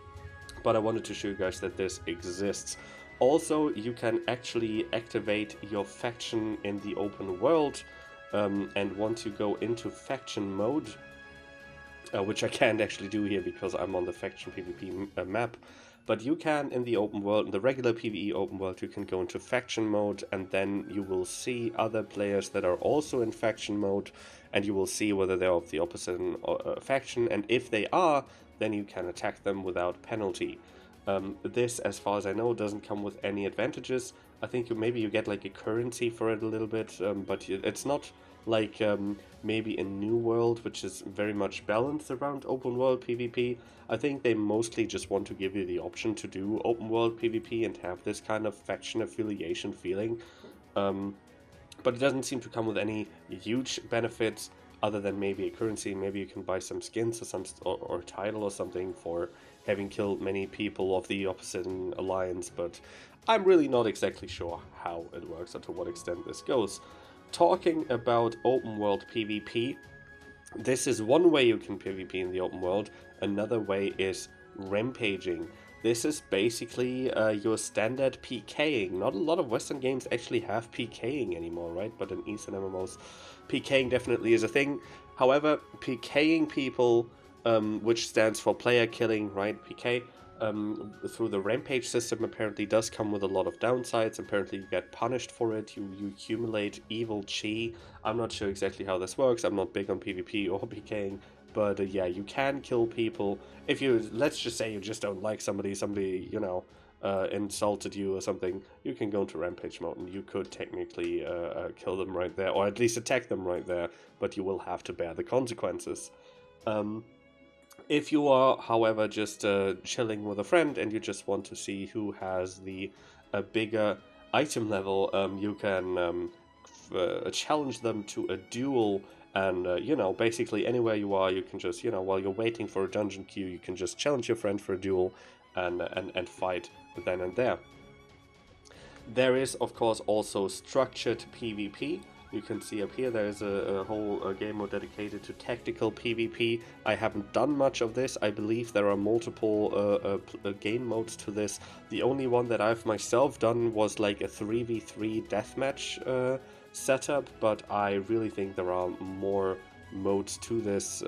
but I wanted to show you guys that this exists. Also, you can actually activate your faction in the open world, and once you go into faction mode, which I can't actually do here because I'm on the faction PvP map. But you can, in the open world, in the regular PvE open world, you can go into faction mode, and then you will see other players that are also in faction mode, and you will see whether they're of the opposite faction, and if they are, then you can attack them without penalty. This, as far as I know, doesn't come with any advantages. I think maybe you get like a currency for it a little bit, but it's not like maybe a New World, which is very much balanced around open world PvP. I think they mostly just want to give you the option to do open world PvP and have this kind of faction affiliation feeling. But it doesn't seem to come with any huge benefits other than maybe a currency. Maybe you can buy some skins or title or something for having killed many people of the opposite alliance, but I'm really not exactly sure how it works or to what extent this goes. Talking about open world PvP, this is one way you can PvP in the open world. Another way is rampaging. This is basically your standard PKing. Not a lot of Western games actually have PKing anymore, right? But in Eastern MMOs, PKing definitely is a thing. However, PKing people, which stands for player killing, right? PK, through the rampage system apparently does come with a lot of downsides. Apparently you get punished for it, you accumulate evil chi. I'm not sure exactly how this works, I'm not big on PvP or PKing, but yeah, you can kill people. If you, let's just say you just don't like somebody, you know, insulted you or something, you can go into rampage mode and you could technically kill them right there, or at least attack them right there, but you will have to bear the consequences. If you are, however, just chilling with a friend and you just want to see who has the bigger item level, you can challenge them to a duel. And, you know, basically anywhere you are, you can just, you know, while you're waiting for a dungeon queue, you can just challenge your friend for a duel and fight then and there. There is, of course, also structured PvP. You can see up here there is a whole game mode dedicated to tactical PvP. I haven't done much of this. I believe there are multiple game modes to this. The only one that I've myself done was like a 3v3 deathmatch setup, but I really think there are more modes to this.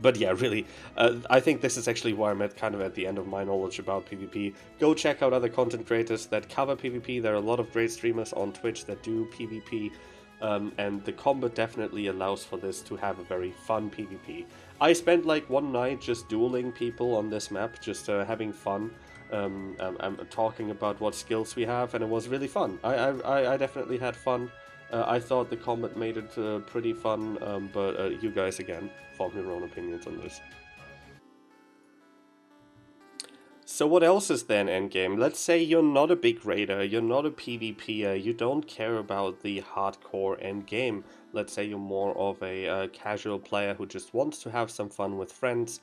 But yeah, really, I think this is actually where I'm at, kind of at the end of my knowledge about PvP. Go check out other content creators that cover PvP. There are a lot of great streamers on Twitch that do PvP, and the combat definitely allows for this to have a very fun PvP. I spent like one night just dueling people on this map, just having fun. I'm talking about what skills we have, and it was really fun. I definitely had fun. I thought the combat made it pretty fun, but you guys, again, form your own opinions on this. So what else is then endgame? Let's say you're not a big raider, you're not a PvPer, you don't care about the hardcore endgame. Let's say you're more of a casual player who just wants to have some fun with friends.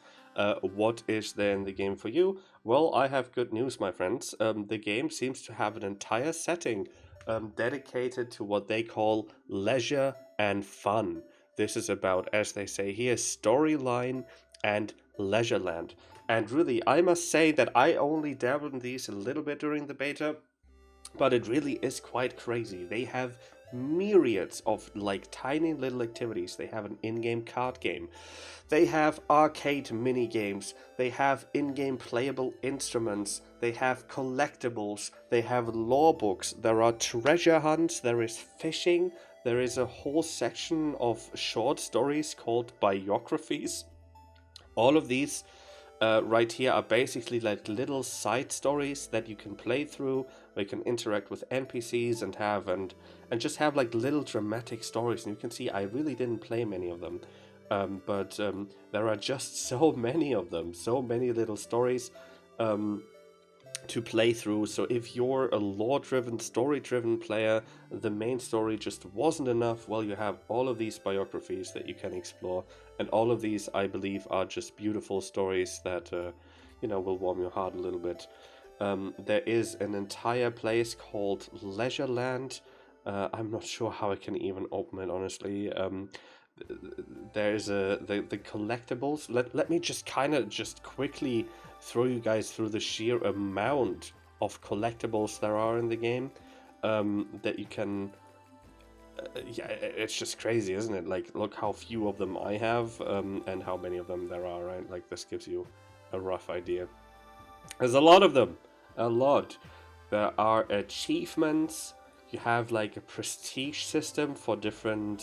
What is then the game for you? Well, I have good news, my friends. The game seems to have an entire setting dedicated to what they call leisure and fun. This is about, as they say here, storyline and Leisureland. And really, I must say that I only dabbled in these a little bit during the beta, but it really is quite crazy. They have myriads of like tiny little activities. They have an in-game card game. They have arcade mini games. They have in-game playable instruments. They have collectibles. They have lore books. There are treasure hunts. There is fishing. There is a whole section of short stories called biographies. All of these right here are basically like little side stories that you can play through, where you can interact with NPCs and just have like little dramatic stories. And you can see I really didn't play many of them, but there are just so many of them, so many little stories to play through. So if you're a lore-driven, story-driven player, the main story just wasn't enough. Well, you have all of these biographies that you can explore, and all of these, I believe, are just beautiful stories that you know, will warm your heart a little bit. There is an entire place called Leisureland. I'm not sure how I can even open it, honestly. There's the collectibles. Let me just kind of just quickly throw you guys through the sheer amount of collectibles there are in the game, that you can yeah, it's just crazy, isn't it? Like, look how few of them I have, and how many of them there are, right? Like, this gives you a rough idea. There's a lot of them, a lot. There are achievements. You have like a prestige system for different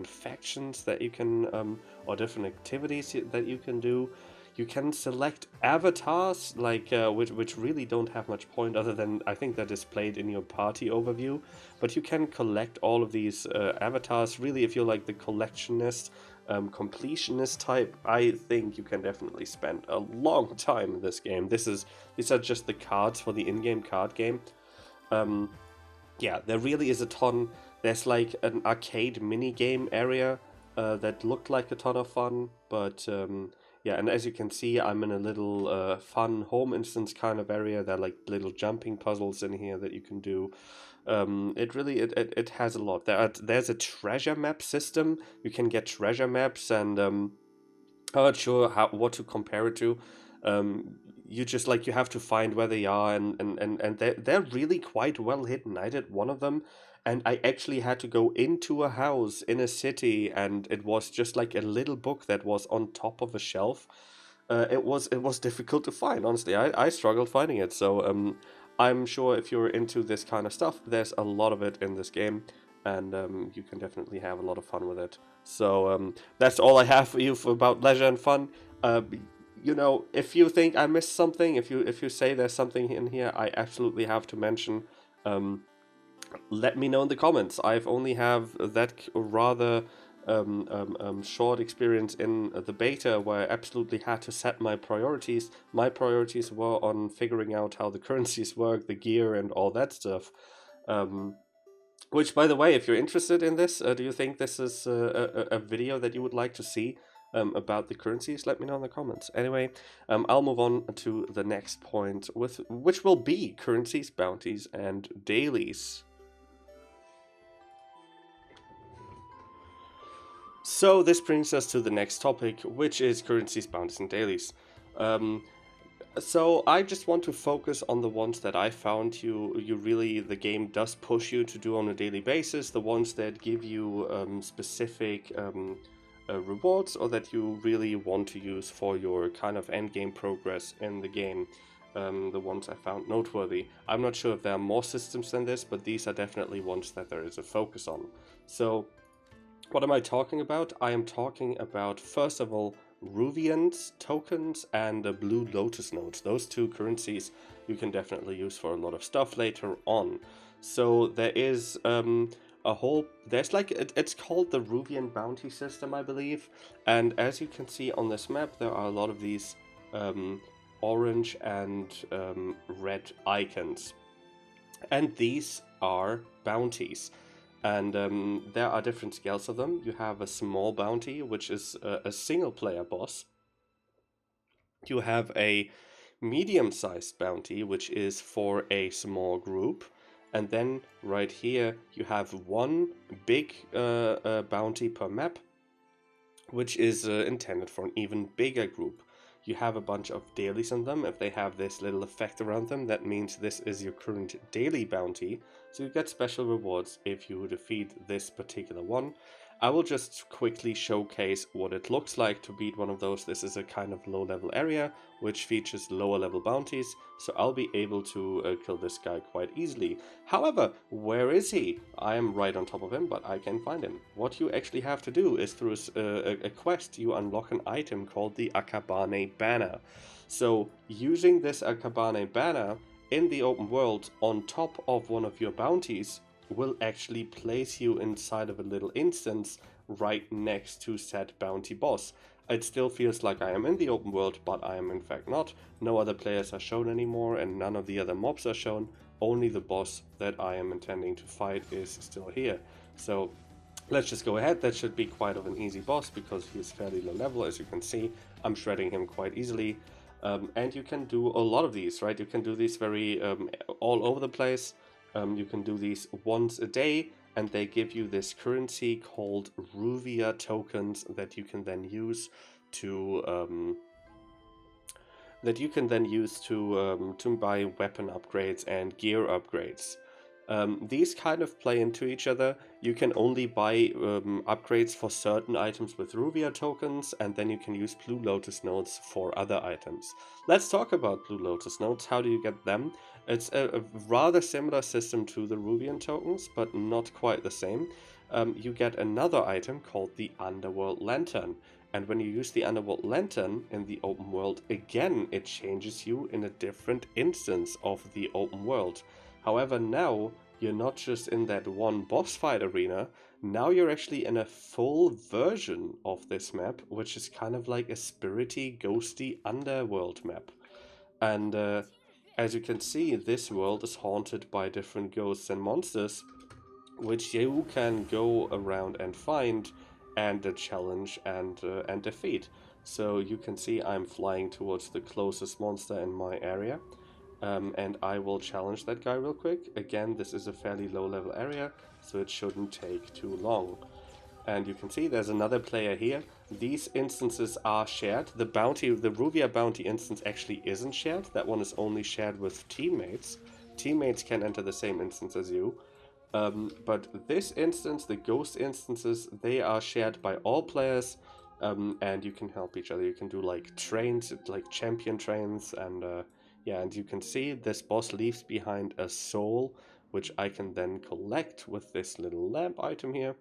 factions that you can, or different activities that you can do. You can select avatars, like which really don't have much point other than I think they're displayed in your party overview. But you can collect all of these avatars. Really, if you're like the collectionist, completionist type, I think you can definitely spend a long time in this game. These are just the cards for the in-game card game. Yeah, there really is a ton. There's like an arcade mini game area that looked like a ton of fun, but yeah, and as you can see, I'm in a little fun home instance kind of area. There are like little jumping puzzles in here that you can do. It has a lot. There's a treasure map system. You can get treasure maps, and I'm not sure what to compare it to. You just like you have to find where they are, and they're really quite well hidden. I did one of them, and I actually had to go into a house in a city, and it was just like a little book that was on top of a shelf. it was difficult to find. Honestly, I struggled finding it. So I'm sure if you're into this kind of stuff, there's a lot of it in this game, and you can definitely have a lot of fun with it. So that's all I have for you about leisure and fun. Uh, you know, if you think I missed something, if you say there's something in here I absolutely have to mention, let me know in the comments. I've only have that rather short experience in the beta where I absolutely had to set my priorities. My priorities were on figuring out how the currencies work, the gear, and all that stuff. Which, by the way, if you're interested in this, do you think this is a video that you would like to see about the currencies? Let me know in the comments. Anyway, I'll move on to the next point, which will be currencies, bounties, and dailies. So this brings us to the next topic, which is currencies, bounties, and dailies. So I just want to focus on the ones that I found you really, the game does push you to do on a daily basis, the ones that give you specific rewards, or that you really want to use for your kind of end game progress in the game. The ones I found noteworthy. I'm not sure if there are more systems than this, but these are definitely ones that there is a focus on. So what am I talking about? I am talking about, first of all, Ruvians, tokens, and Blue Lotus nodes. Those two currencies you can definitely use for a lot of stuff later on. So there is there's like, it's called the Ruvian bounty system, I believe. And as you can see on this map, there are a lot of these orange and red icons. And these are bounties. And there are different scales of them. You have a small bounty, which is a single player boss. You have a medium-sized bounty, which is for a small group. And then right here, you have one big bounty per map, which is intended for an even bigger group. You have a bunch of dailies on them. If they have this little effect around them, that means this is your current daily bounty. So you get special rewards if you defeat this particular one. I will just quickly showcase what it looks like to beat one of those. This is a kind of low level area which features lower level bounties, so I'll be able to kill this guy quite easily. However, where is he? I am right on top of him, but I can find him. What you actually have to do is through a quest you unlock an item called the Akabane Banner. So using this Akabane Banner in the open world on top of one of your bounties will actually place you inside of a little instance right next to said bounty boss. It still feels like I am in the open world, but I am in fact not. No other players are shown anymore, and none of the other mobs are shown. Only the boss that I am intending to fight is still here. So let's just go ahead. That should be quite of an easy boss because he is fairly low level. As you can see, I'm shredding him quite easily. And you can do a lot of these, right? You can do these very all over the place. You can do these once a day, and they give you this currency called Ruvia tokens that you can then use to buy weapon upgrades and gear upgrades. These kind of play into each other. You can only buy upgrades for certain items with Ruvia tokens, and then you can use Blue Lotus nodes for other items. Let's talk about Blue Lotus nodes. How do you get them? It's a rather similar system to the Ruvian tokens, but not quite the same. You get another item called the Underworld Lantern. And when you use the Underworld Lantern in the open world, again, it changes you in a different instance of the open world. However, now you're not just in that one boss fight arena, now you're actually in a full version of this map, which is kind of like a spirity, ghosty underworld map. And as you can see, this world is haunted by different ghosts and monsters, which you can go around and find and challenge and defeat. So you can see I'm flying towards the closest monster in my area. And I will challenge that guy real quick. Again, this is a fairly low level area, so it shouldn't take too long. And you can see there's another player here. These instances are shared. The Ruvia bounty instance actually isn't shared. That one is only shared with teammates. Teammates can enter the same instance as you. But this instance, the ghost instances, they are shared by all players. and you can help each other. You can do like trains, like champion trains, and yeah, and you can see this boss leaves behind a soul, which I can then collect with this little lamp item here,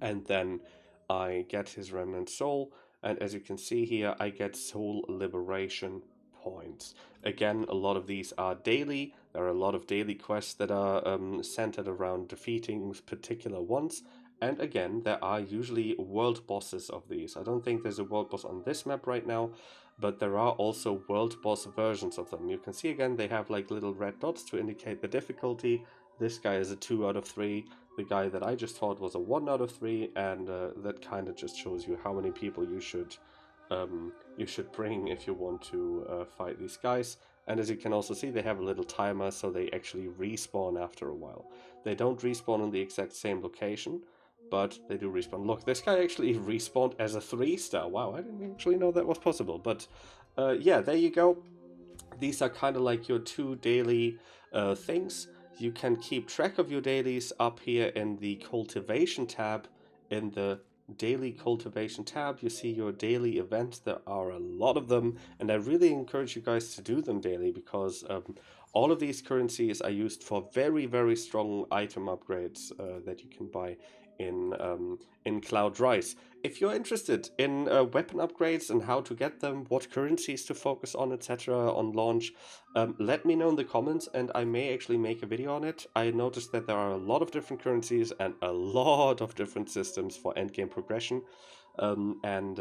and then I get his remnant soul, and as you can see here, I get soul liberation points. Again, a lot of these are daily. There are a lot of daily quests that are centered around defeating particular ones. And again, there are usually world bosses of these. I don't think there's a world boss on this map right now, but there are also world boss versions of them. You can see again, they have like little red dots to indicate the difficulty. This guy is a 2 out of 3. The guy that I just thought was a 1 out of 3, and that kind of just shows you how many people you should bring if you want to fight these guys. And as you can also see, they have a little timer, so they actually respawn after a while. They don't respawn in the exact same location, but they do respawn. Look, this guy actually respawned as a 3-star. Wow, I didn't actually know that was possible. But yeah, there you go. These are kind of like your 2 daily things. You can keep track of your dailies up here in the cultivation tab. In the daily cultivation tab, you see your daily events. There are a lot of them, and I really encourage you guys to do them daily, because all of these currencies are used for very, very strong item upgrades that you can buy in Cloud Rise. If you're interested in weapon upgrades and how to get them, what currencies to focus on, etc. on launch, let me know in the comments, and I may actually make a video on it. I noticed that there are a lot of different currencies and a lot of different systems for endgame progression. And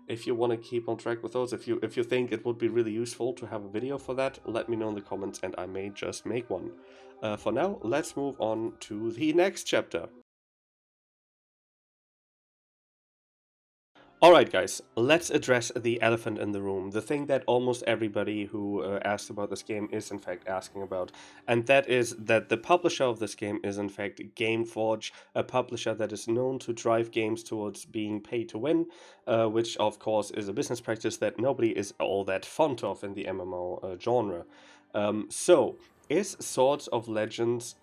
if you want to keep on track with those, if you think it would be really useful to have a video for that, let me know in the comments, and I may just make one. For now, let's move on to the next chapter. Alright guys, let's address the elephant in the room, the thing that almost everybody who asks about this game is in fact asking about, and that is that the publisher of this game is in fact Gameforge, a publisher that is known to drive games towards being pay to win, which of course is a business practice that nobody is all that fond of in the MMO genre. So, is Swords of Legends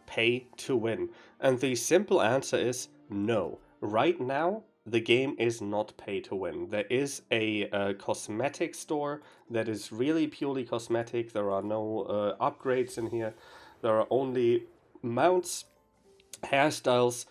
pay to win? And the simple answer is no. Right now, the game is not pay to win. There is a cosmetic store that is really purely cosmetic. There are no upgrades in here. There are only mounts, hairstyles.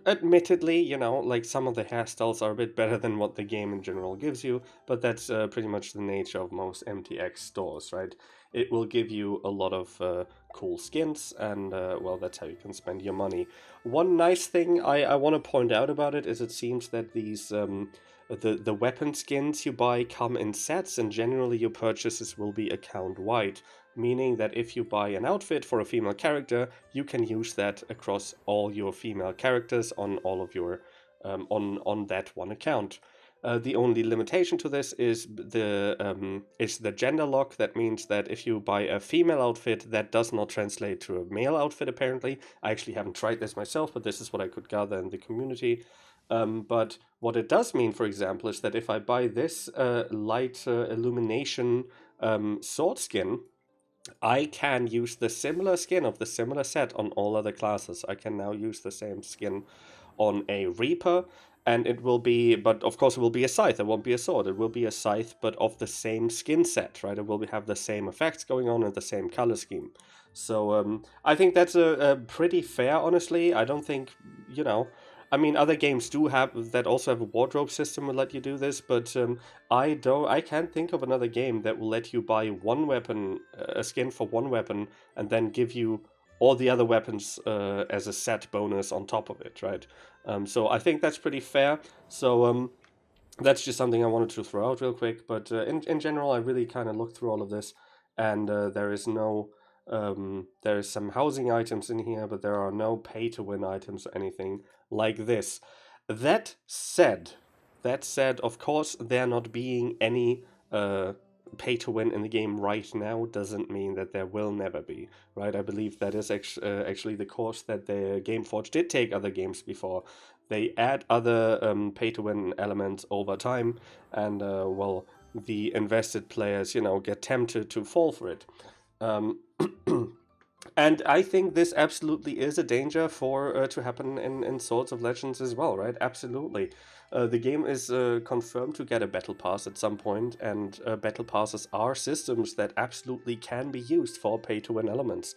Admittedly, you know, like some of the hairstyles are a bit better than what the game in general gives you, but that's pretty much the nature of most MTX stores, right? It will give you a lot of cool skins, and well, that's how you can spend your money. One nice thing I want to point out about it is it seems that these the weapon skins you buy come in sets, and generally your purchases will be account wide, meaning that if you buy an outfit for a female character, you can use that across all your female characters on all of your on that one account. The only limitation to this is the gender lock. That means that if you buy a female outfit, that does not translate to a male outfit, apparently. I actually haven't tried this myself, but this is what I could gather in the community. But what it does mean, for example, is that if I buy this light illumination sword skin, I can use the similar skin of the similar set on all other classes. I can now use the same skin on a Reaper, and it will be, but of course it will be a scythe, it won't be a sword, it will be a scythe, but of the same skin set, right? It will have the same effects going on and the same color scheme. So I think that's a pretty fair, honestly. I don't think, you know, I mean, other games do have that, also have a wardrobe system will let you do this, but I can't think of another game that will let you buy one weapon, a skin for one weapon, and then give you all the other weapons as a set bonus on top of it, right? So I think that's pretty fair. So that's just something I wanted to throw out real quick. But in general, I really kind of looked through all of this, and there is some housing items in here, but there are no pay-to-win items or anything like this. That said, of course, there not being any pay to win in the game right now doesn't mean that there will never be, right? I believe that is actually the course that the Gameforge did take other games before. They add other pay to win elements over time, and well, the invested players, you know, get tempted to fall for it. And I think this absolutely is a danger for to happen in Swords of Legends as well, right? Absolutely. The game is confirmed to get a battle pass at some point, and battle passes are systems that absolutely can be used for pay-to-win elements.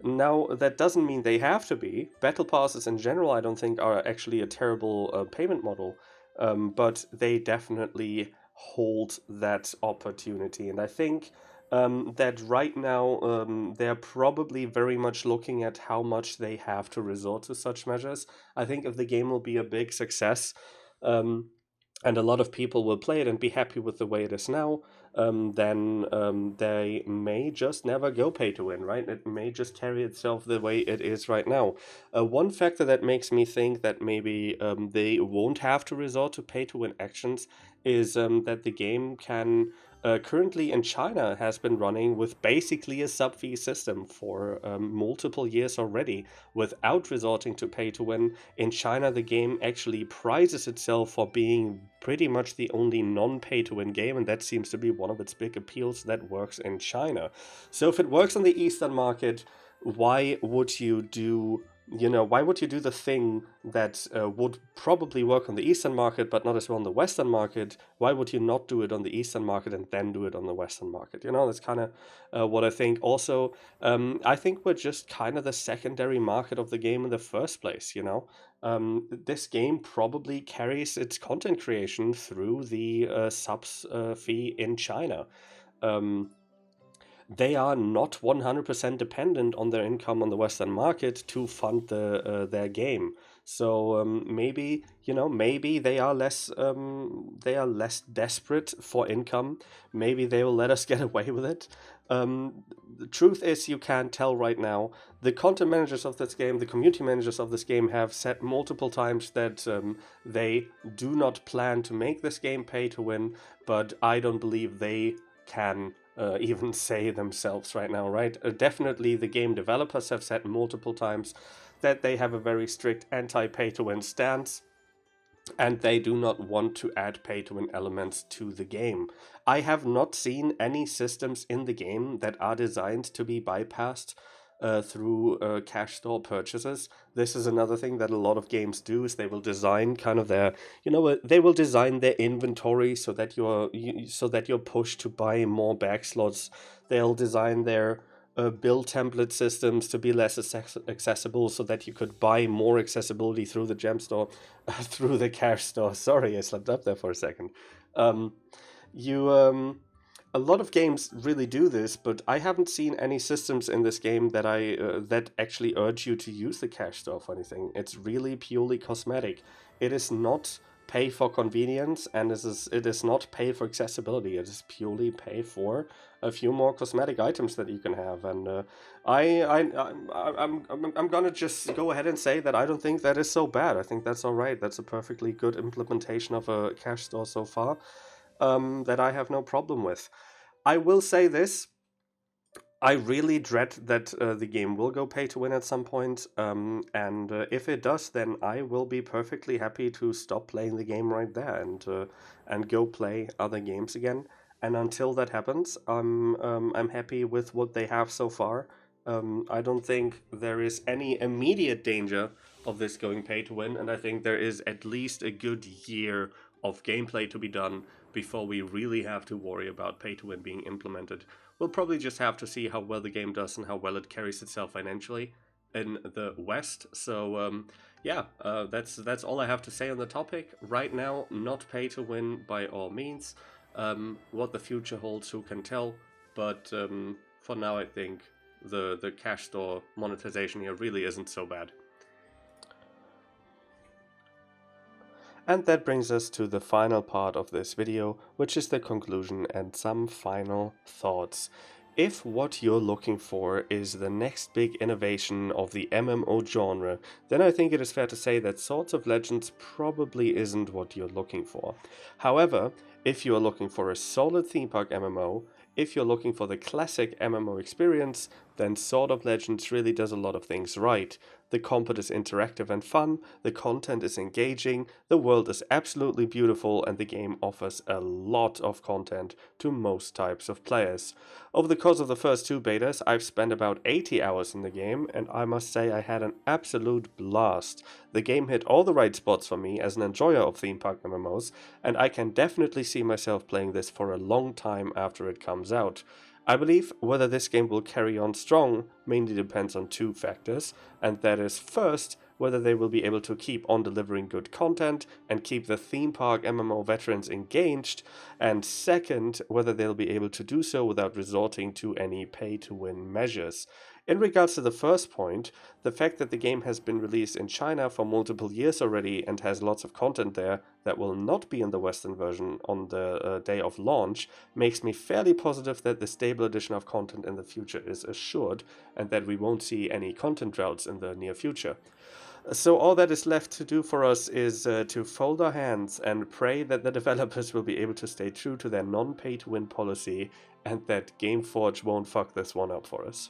Now, that doesn't mean they have to be. Battle passes in general, I don't think, are actually a terrible payment model, but they definitely hold that opportunity. And I think that right now they're probably very much looking at how much they have to resort to such measures. I think if the game will be a big success, um, and a lot of people will play it and be happy with the way it is now, then they may just never go pay to win, right? It may just carry itself the way it is right now. One factor that makes me think that maybe they won't have to resort to pay to win actions is that the game can. Currently in China has been running with basically a sub fee system for multiple years already without resorting to pay to win. In China, the game actually prizes itself for being pretty much the only non-pay to win game, and that seems to be one of its big appeals that works in China. So if it works on the Eastern market, why would you do why would you do the thing that would probably work on the Eastern market but not as well on the Western market? Why would you not do it on the Eastern market and then do it on the Western market? That's kind of what I think. Also, I think we're just kind of the secondary market of the game in the first place. This game probably carries its content creation through the subs fee in China. Um, they are not 100% dependent on their income on the Western market to fund their game. So maybe they are less desperate for income. Maybe they will let us get away with it. The truth is, you can't tell right now. The content managers of this game, the community managers of this game, have said multiple times that they do not plan to make this game pay to win. But I don't believe they can even say themselves right now, right? Definitely, the game developers have said multiple times that they have a very strict anti-pay-to-win stance, and they do not want to add pay-to-win elements to the game. I have not seen any systems in the game that are designed to be bypassed through Cashstore purchases. This is another thing that a lot of games do, is they will design kind of they will design their inventory so that you're pushed to buy more bag slots. They'll design their build template systems to be less accessible so that you could buy more accessibility through the gem store, through the cash store. Sorry, I slept up there for a second. Um, you A lot of games really do this, but I haven't seen any systems in this game that actually urge you to use the cash store for anything. It's really purely cosmetic. It is not pay for convenience, and it is not pay for accessibility. It is purely pay for a few more cosmetic items that you can have. And I'm gonna just go ahead and say that I don't think that is so bad. I think that's all right. That's a perfectly good implementation of a cash store so far, that I have no problem with. I will say this. I really dread that the game will go pay to win at some point, and if it does, then I will be perfectly happy to stop playing the game right there and go play other games again. And until that happens, I'm happy with what they have so far. I don't think there is any immediate danger of this going pay to win, and I think there is at least a good year of gameplay to be done before we really have to worry about pay to win being implemented. We'll probably just have to see how well the game does and how well it carries itself financially in the West. So that's all I have to say on the topic right now. Not pay to win by all means. What the future holds, who can tell? But for now, I think the cash store monetization here really isn't so bad. And that brings us to the final part of this video, which is the conclusion and some final thoughts. If what you're looking for is the next big innovation of the MMO genre, then I think it is fair to say that Swords of Legends probably isn't what you're looking for. However, if you're looking for a solid theme park MMO, if you're looking for the classic MMO experience, then Sword of Legends really does a lot of things right. the combat is interactive and fun, the content is engaging, the world is absolutely beautiful, and the game offers a lot of content to most types of players. Over the course of the first 2 betas, I've spent about 80 hours in the game, and I must say I had an absolute blast. The game hit all the right spots for me as an enjoyer of theme park MMOs, and I can definitely see myself playing this for a long time after it comes out. I believe whether this game will carry on strong mainly depends on 2 factors, and that is first, whether they will be able to keep on delivering good content and keep the theme park MMO veterans engaged, and second, whether they'll be able to do so without resorting to any pay-to-win measures. In regards to the first point, the fact that the game has been released in China for multiple years already and has lots of content there that will not be in the Western version on the day of launch makes me fairly positive that the stable addition of content in the future is assured and that we won't see any content droughts in the near future. So all that is left to do for us is to fold our hands and pray that the developers will be able to stay true to their non-pay-to-win policy and that Gameforge won't fuck this one up for us.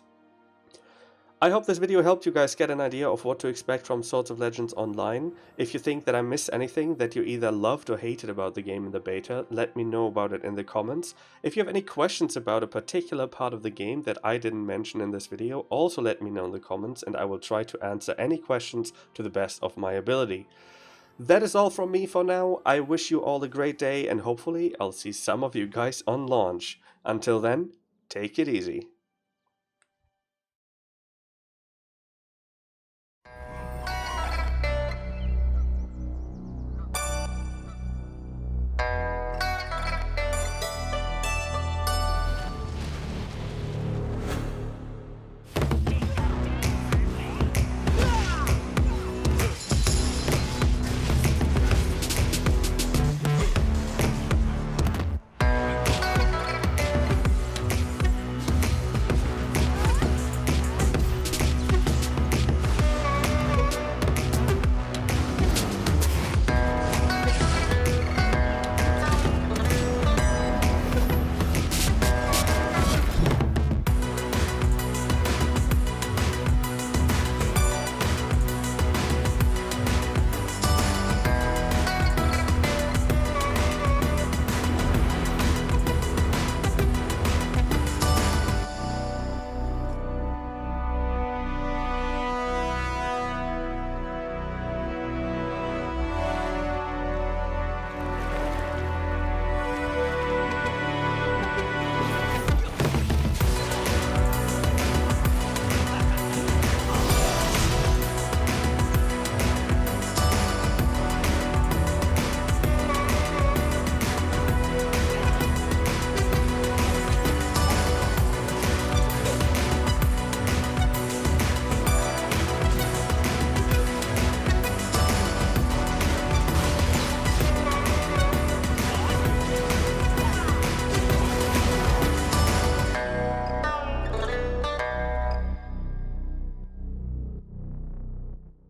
I hope this video helped you guys get an idea of what to expect from Swords of Legends Online. If you think that I missed anything that you either loved or hated about the game in the beta, let me know about it in the comments. If you have any questions about a particular part of the game that I didn't mention in this video, also let me know in the comments and I will try to answer any questions to the best of my ability. That is all from me for now. I wish you all a great day and hopefully I'll see some of you guys on launch. Until then, take it easy.